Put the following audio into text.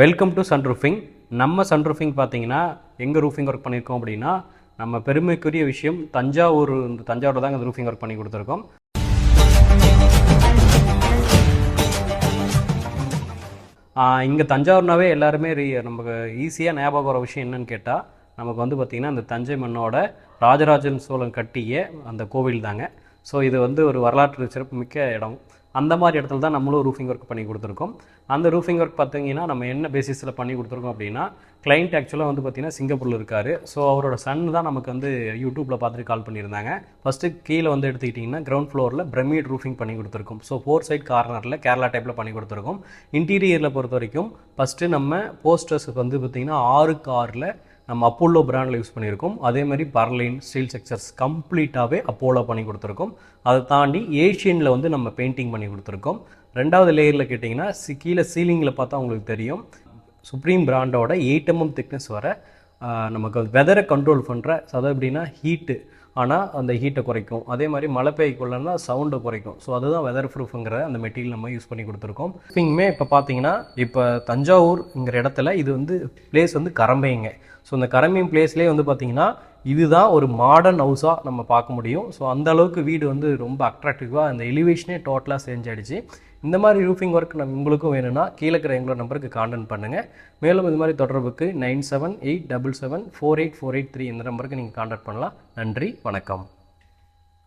Welcome to Sun Roofing. நம்ம Sun Roofing பார்த்தீங்கன்னா எங்கே ரூஃபிங் ஒர்க் பண்ணியிருக்கோம் அப்படின்னா, நம்ம பெருமைக்குரிய விஷயம் தஞ்சாவூர் தாங்க அந்த ரூஃபிங் ஒர்க் பண்ணி கொடுத்துருக்கோம். இங்கே தஞ்சாவூர்னாவே எல்லாருமே நமக்கு ஈஸியாக ஞாபகம் வர விஷயம் என்னன்னு கேட்டால், நமக்கு வந்து பார்த்திங்கன்னா அந்த தஞ்சை மண்ணோட ராஜராஜன் சோழன் கட்டிய அந்த கோவில் தாங்க. ஸோ இது வந்து ஒரு வரலாற்று சிறப்புமிக்க இடம். அந்த மாதிரி இடத்துல தான் நம்மளும் ரூஃபிங் ஒர்க் பண்ணி கொடுத்துருக்கோம். அந்த ரூஃபிங் ஒர்க் பார்த்தீங்கன்னா நம்ம என்ன பேசிஸில் பண்ணி கொடுத்துருக்கோம் அப்படின்னா, கிளைண்ட் ஆக்சுவலாக வந்து பார்த்திங்கன்னா சிங்கப்பூரில் இருக்கார். ஸோ அவரோட சன் தான் நமக்கு வந்து யூடியூப்பில் பார்த்துட்டு கால் பண்ணியிருந்தாங்க. ஃபஸ்ட்டு கீழே வந்து எடுத்துக்கிட்டிங்கன்னா கிரவுண்ட் ஃப்ளோரில் பிரமிட் ரூஃபிங் பண்ணி கொடுத்துருக்கோம். ஸோ 4 சைட் கார்னரில் கேரளா டைப்பில் பண்ணி கொடுத்துருக்கோம். இன்டீரியரில் பொறுத்த வரைக்கும் ஃபஸ்ட்டு நம்ம போஸ்டர்ஸ் வந்து பார்த்திங்கன்னா 6 நம்ம அப்போலோ பிராண்டில் யூஸ் பண்ணியிருக்கோம். அதே மாதிரி பர்லின் ஸ்டீல் ஸ்ட்ரக்சர்ஸ் கம்ப்ளீட்டாகவே அப்போலோ பண்ணி கொடுத்துருக்கோம். அதை தாண்டி ஏஷியனில் வந்து நம்ம பெயிண்டிங் பண்ணி கொடுத்துருக்கோம். 2வது லேயரில் கேட்டிங்கன்னா கீழே சீலிங்கில் பார்த்தா உங்களுக்கு தெரியும், சுப்ரீம் பிராண்டோட 8 mm திக்னஸ் வர நமக்கு வெதரை கண்ட்ரோல் பண்ணுற, அதாவது எப்படின்னா ஹீட்டு ஆனால் அந்த ஹீட்டை குறைக்கும். அதே மாதிரி மழை பெய்யக்குள்ளனா சவுண்டை குறைக்கும். ஸோ அதுதான் வெதர் ப்ரூஃபுங்கிற அந்த மெட்டீரியல் நம்ம யூஸ் பண்ணி கொடுத்துருக்கோம். ரூஃபிங்குமே இப்போ பார்த்தீங்கன்னா இப்போ தஞ்சாவூர்ங்கிற இடத்துல இது வந்து பிளேஸ் வந்து கரம்பைங்க. ஸோ இந்த கரம்பையும் பிளேஸ்லேயே வந்து பார்த்திங்கன்னா இதுதான் ஒரு மாடர்ன் ஹவுஸாக நம்ம பார்க்க முடியும். ஸோ அந்த அளவுக்கு வீடு வந்து ரொம்ப அட்ராக்டிவாக அந்த எலிவேஷனே டோட்டலாக சேஞ்ச் ஆகிடுச்சு. இந்த மாதிரி ரூஃபிங் ஒர்க் உங்களுக்கும் வேணும்னா கீழே இருக்கிற எங்களோட நம்பருக்கு கான்டாக்ட் பண்ணுங்கள். மேலும் இது மாதிரி தொடர்புக்கு 9787748483 இந்த நம்பருக்கு நீங்கள் கான்டாக்ட் பண்ணலாம். நன்றி, வணக்கம்.